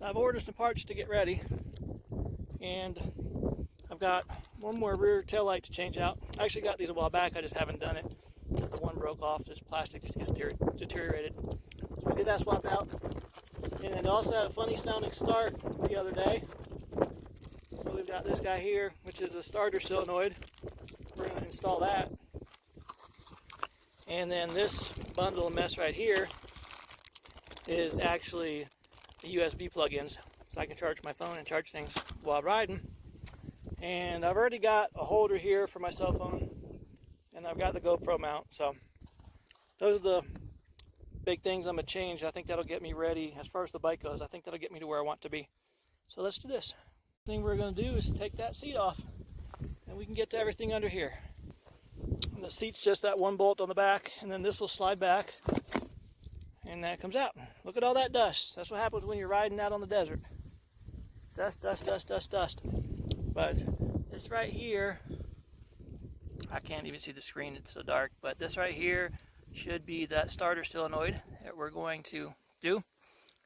So I've ordered some parts to get ready, and I've got one more rear tail light to change out. I actually got these a while back, I just haven't done it because the one broke off. This plastic just gets deteriorated. So we did that swap out. And it also had a funny sounding start the other day. So we've got this guy here, which is a starter solenoid. We're going to install that. And then this bundle of mess right here is actually the USB plug-ins, so I can charge my phone and charge things while riding. And I've already got a holder here for my cell phone, and I've got the GoPro mount. So those are the big things I'm going to change. I think that'll get me ready as far as the bike goes. I think that'll get me to where I want to be. So let's do this. The thing we're going to do is take that seat off, and we can get to everything under here. And the seat's just that one bolt on the back, and then this will slide back, and that comes out. Look at all that dust. That's what happens when you're riding out on the desert. Dust, dust, dust, dust, dust. But this right here, I can't even see the screen, it's so dark, but this right here should be that starter solenoid that we're going to do.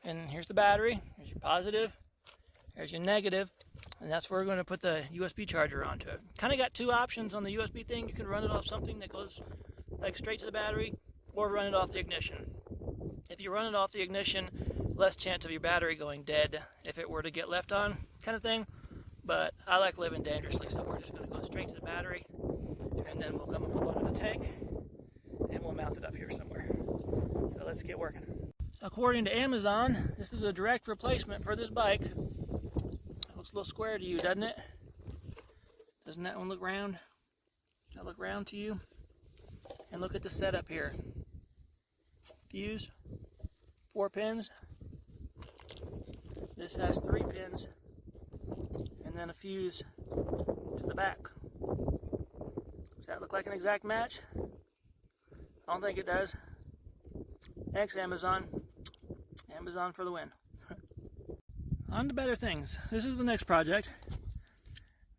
And here's the battery, here's your positive, here's your negative, and that's where we're going to put the USB charger onto it. Kind of got two options on the USB thing. You can run it off something that goes like straight to the battery, or run it off the ignition. If you run it off the ignition, less chance of your battery going dead if it were to get left on, kind of thing. But I like living dangerously, so we're just going to go straight to the battery, and then we'll come up under the tank, and we'll mount it up here somewhere. So let's get working. According to Amazon, this is a direct replacement for this bike. It looks a little square to you, doesn't it? Doesn't that one look round? Does that look round to you? And look at the setup here. Fuse, 4 pins. This has 3 pins, and then a fuse to the back. Does that look like an exact match? I don't think it does. Thanks, Amazon. Amazon for the win. On to better things. This is the next project.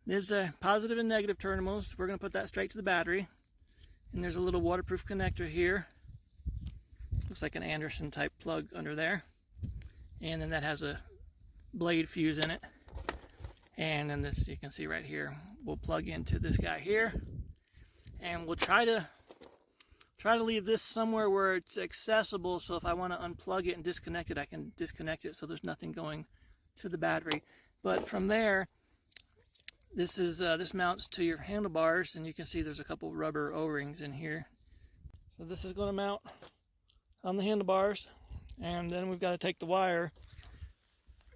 There's a positive and negative terminals. We're going to put that straight to the battery. And there's a little waterproof connector here. Looks like an Anderson type plug under there. And then that has a blade fuse in it. And then this, you can see right here, we'll plug into this guy here. And we'll try to leave this somewhere where it's accessible, so if I want to unplug it and disconnect it, I can disconnect it so there's nothing going to the battery. But from there, this mounts to your handlebars, and you can see there's a couple rubber O-rings in here. So this is going to mount on the handlebars, and then we've got to take the wire,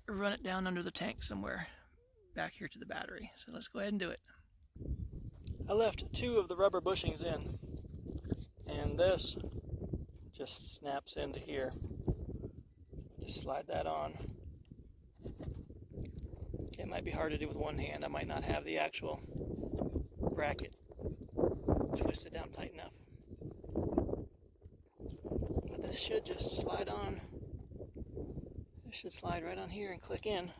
run it down under the tank somewhere back here to the battery. So let's go ahead and do it. I left 2 of the rubber bushings in, and this just snaps into here. Just slide that on. It might be hard to do with one hand. I might not have the actual bracket twisted down tight enough. But this should just slide on. This should slide right on here and click in.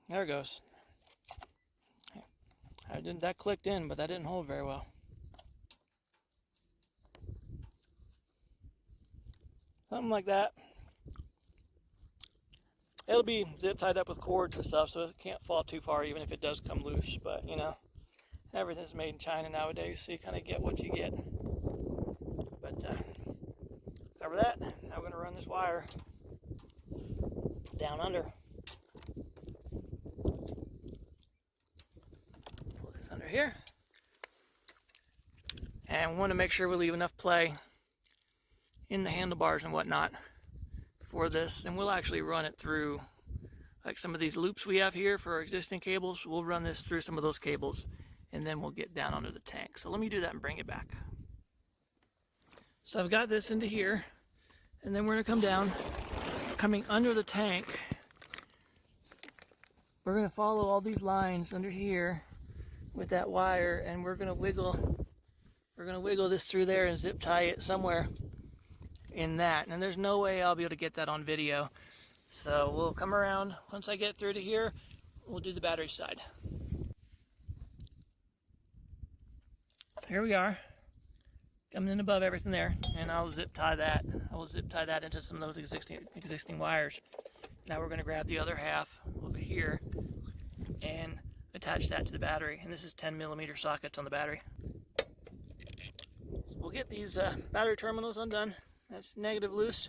There it goes. That clicked in, but that didn't hold very well. Something like that. It'll be zip tied up with cords and stuff, so it can't fall too far even if it does come loose. But, you know, everything's made in China nowadays, so you kind of get what you get. But cover that. Now we're going to run this wire down under. Pull this under here. And we want to make sure we leave enough play in the handlebars and whatnot for this, and we'll actually run it through like some of these loops we have here for our existing cables. We'll run this through some of those cables, and then we'll get down under the tank. So let me do that and bring it back. So I've got this into here, and then we're going to come down, coming under the tank. We're going to follow all these lines under here with that wire, and we're going to wiggle this through there and zip tie it somewhere in that. And there's no way I'll be able to get that on video, so we'll come around once I get through to here. We'll do the battery side. So here we are. coming in above everything there, and I'll zip tie that. I will zip tie that into some of those existing wires. Now we're going to grab the other half over here and attach that to the battery. And this is 10mm sockets on the battery. So we'll get these battery terminals undone. That's negative loose.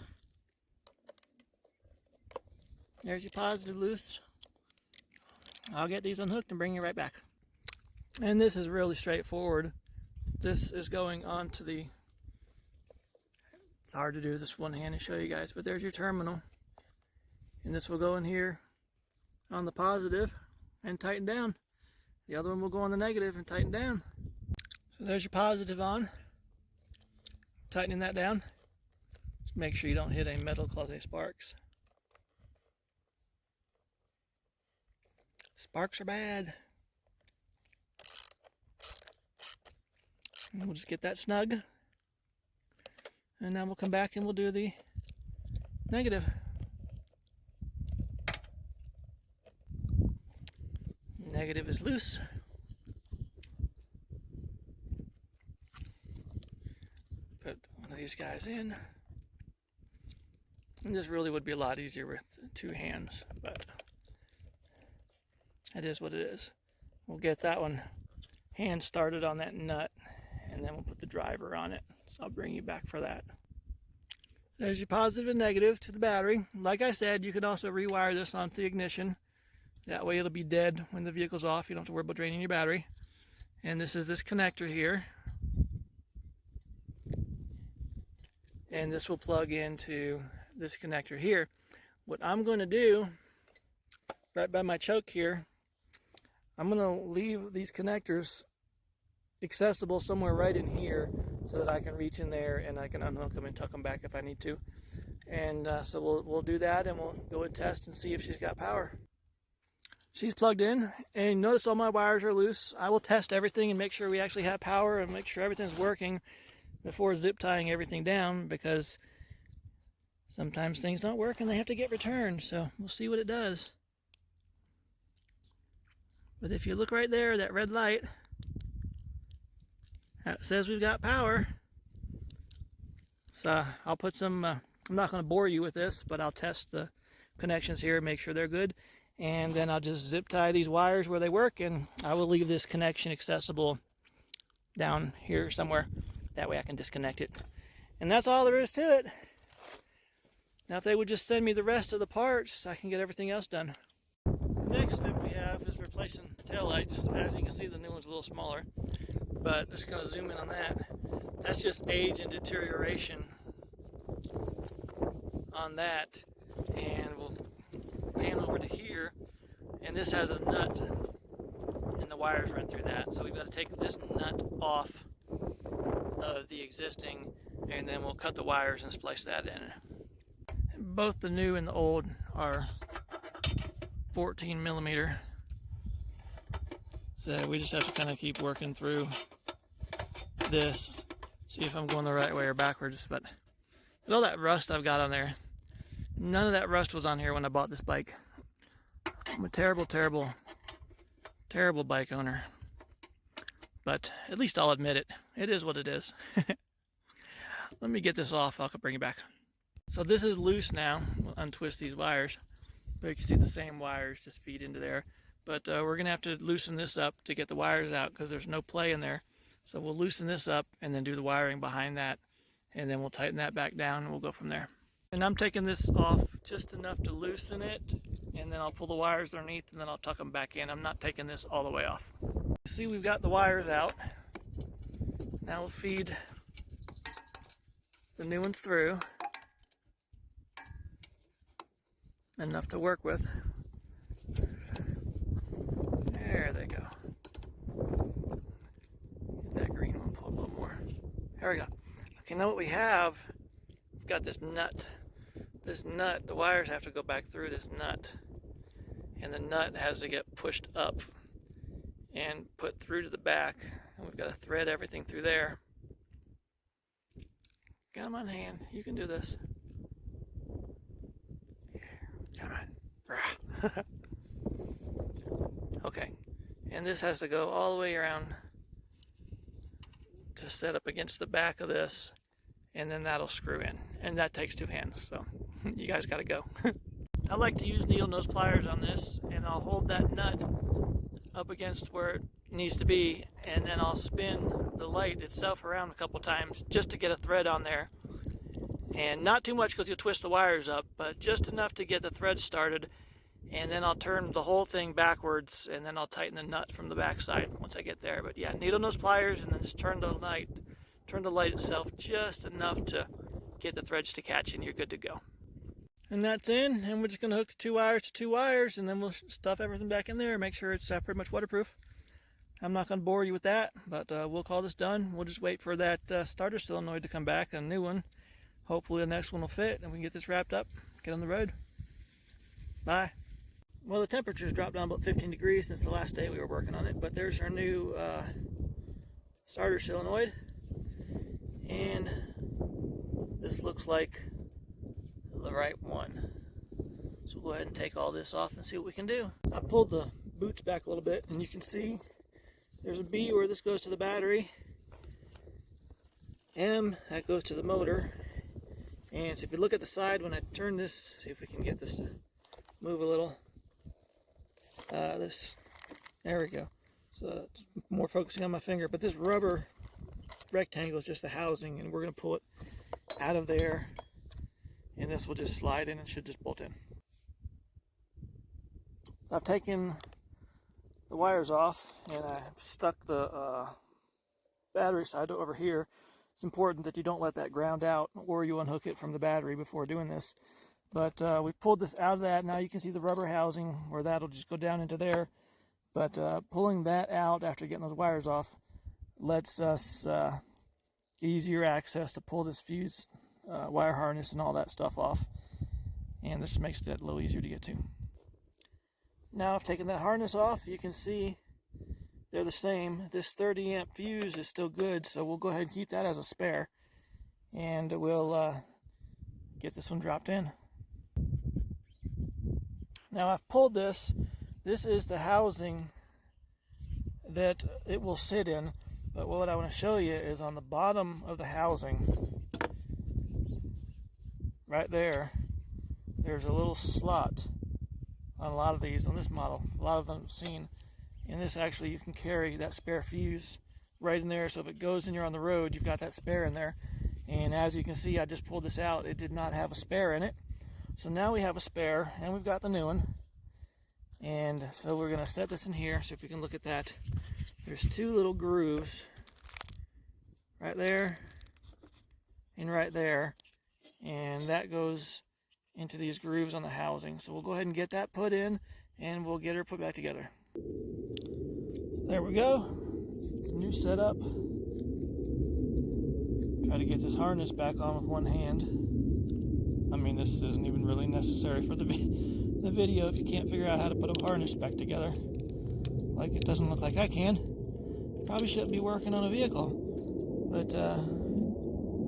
There's your positive loose. I'll get these unhooked and bring you right back. And this is really straightforward. This is going on to the, it's hard to do this one hand and show you guys, but there's your terminal. And this will go in here on the positive and tighten down. The other one will go on the negative and tighten down. So there's your positive on. Tightening that down. Just make sure you don't hit any metal, cause any sparks. Sparks are bad. And we'll just get that snug. And now we'll come back and we'll do the negative. Negative is loose. Put one of these guys in. And this really would be a lot easier with two hands, but it is what it is. We'll get that one hand started on that nut, and then we'll put the driver on it. So I'll bring you back for that. There's your positive and negative to the battery. Like I said, you could also rewire this onto the ignition. That way it'll be dead when the vehicle's off. You don't have to worry about draining your battery. And this is this connector here. And this will plug into this connector here. What I'm going to do, right by my choke here, I'm going to leave these connectors accessible somewhere right in here so that I can reach in there and I can unhook them and tuck them back if I need to. And so we'll do that, and we'll go and test and see if she's got power. She's plugged in, and notice all my wires are loose. I will test everything and make sure we actually have power and make sure everything's working before zip tying everything down, because sometimes things don't work and they have to get returned. So we'll see what it does. But if you look right there, that red light, that says we've got power. So I'll put some, I'm not going to bore you with this, but I'll test the connections here and make sure they're good. And then I'll just zip tie these wires where they work, and I will leave this connection accessible down here somewhere. That way I can disconnect it. And that's all there is to it. Now if they would just send me the rest of the parts, I can get everything else done. Next step we have is replacing taillights. As you can see, the new one's a little smaller, but just going to zoom in on that. That's just age and deterioration on that. And we'll pan over to here, and this has a nut, and the wires run through that. So we've got to take this nut off of the existing, and then we'll cut the wires and splice that in. Both the new and the old are 14mm. So we just have to kind of keep working through this, see if I'm going the right way or backwards. But with all that rust I've got on there, none of that rust was on here when I bought this bike. I'm a terrible, terrible, terrible bike owner. But at least I'll admit it. It is what it is. Let me get this off. I'll bring it back. So this is loose now. We'll untwist these wires. But you can see the same wires just feed into there. But we're going to have to loosen this up to get the wires out because there's no play in there. So we'll loosen this up and then do the wiring behind that. And then we'll tighten that back down and we'll go from there. And I'm taking this off just enough to loosen it, and then I'll pull the wires underneath and then I'll tuck them back in. I'm not taking this all the way off. See, we've got the wires out. Now we'll feed the new ones through. Enough to work with. There they go. Get that green one, pull a little more. There we go. Okay, now what we have, we've got this nut. This nut, the wires have to go back through this nut, and the nut has to get pushed up and put through to the back, and we've got to thread everything through there. Come on, hand, you can do this. Come on. Okay, and this has to go all the way around to set up against the back of this, and then that'll screw in, and that takes 2 hands, so you guys got to go. I like to use needle nose pliers on this, and I'll hold that nut up against where it needs to be, and then I'll spin the light itself around a couple times just to get a thread on there. And not too much because you'll twist the wires up, but just enough to get the thread started, and then I'll turn the whole thing backwards, and then I'll tighten the nut from the back side once I get there. But yeah, needle nose pliers, and then just turn the light itself just enough to get the threads to catch, and you're good to go. And that's in, and we're just going to hook the 2 wires to 2 wires, and then we'll stuff everything back in there, make sure it's pretty much waterproof. I'm not going to bore you with that, but we'll call this done. We'll just wait for that starter solenoid to come back, a new one. Hopefully the next one will fit, and we can get this wrapped up, get on the road. Bye. Well, the temperature's dropped down about 15 degrees since the last day we were working on it, but there's our new starter solenoid, and this looks like the right one. So we'll go ahead and take all this off and see what we can do. I pulled the boots back a little bit, and you can see there's a B where this goes to the battery, M that goes to the motor. And so if you look at the side when I turn this, see if we can get this to move a little. There we go. So it's more focusing on my finger, but this rubber rectangle is just the housing, and we're going to pull it out of there, and this will just slide in and should just bolt in. I've taken the wires off, and I've stuck the battery side over here. It's important that you don't let that ground out, or you unhook it from the battery before doing this. But we pulled this out of that. Now you can see the rubber housing where that'll just go down into there. But pulling that out after getting those wires off lets us get easier access to pull this fuse wire harness and all that stuff off. And this makes that a little easier to get to. Now I've taken that harness off. You can see they're the same. This 30 amp fuse is still good, so we'll go ahead and keep that as a spare. And we'll get this one dropped in. Now I've pulled this. This is the housing that it will sit in. But what I want to show you is on the bottom of the housing, right there, there's a little slot on a lot of these, on this model. A lot of them I've seen. And this actually, you can carry that spare fuse right in there. So if it goes and you're on the road, you've got that spare in there. And as you can see, I just pulled this out. It did not have a spare in it. So now we have a spare, and we've got the new one. And so we're going to set this in here. So if you can look at that, there's 2 little grooves right there and right there. And that goes into these grooves on the housing. So we'll go ahead and get that put in, and we'll get her put back together. There we go. It's a new setup. Try to get this harness back on with one hand. I mean, this isn't even really necessary for the video if you can't figure out how to put a harness back together. Like, it doesn't look like I can. Probably shouldn't be working on a vehicle. But,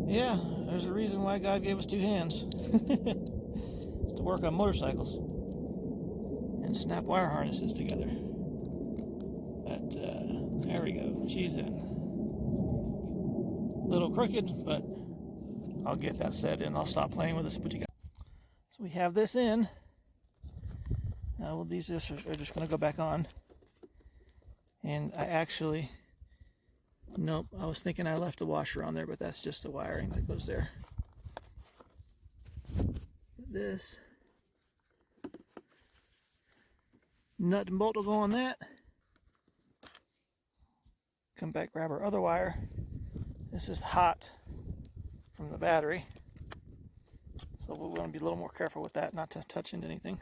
yeah, there's a reason why God gave us 2 hands. It's to work on motorcycles and snap wire harnesses together. But, there we go. She's in. A little crooked, but I'll get that set in. I'll stop playing with this. So we have this in. Well, these are just going to go back on. And I actually, nope, I was thinking I left the washer on there, but that's just the wiring that goes there. This nut and bolt will go on that. Come back, grab our other wire. This is hot from the battery, so we want to be a little more careful with that, not to touch into anything.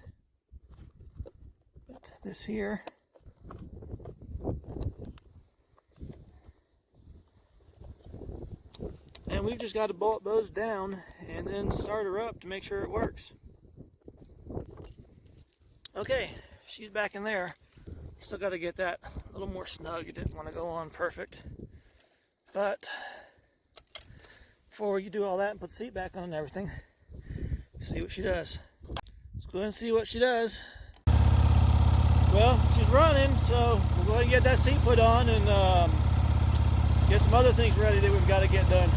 But this here, and we've just got to bolt those down and then start her up to make sure it works. Okay, she's back in there. Still got to get that a little more snug. It didn't want to go on perfect, but before you do all that and put the seat back on and everything, see what she does. Let's go ahead and see what she does. Well, she's running, so we'll go ahead and get that seat put on and get some other things ready that we've got to get done.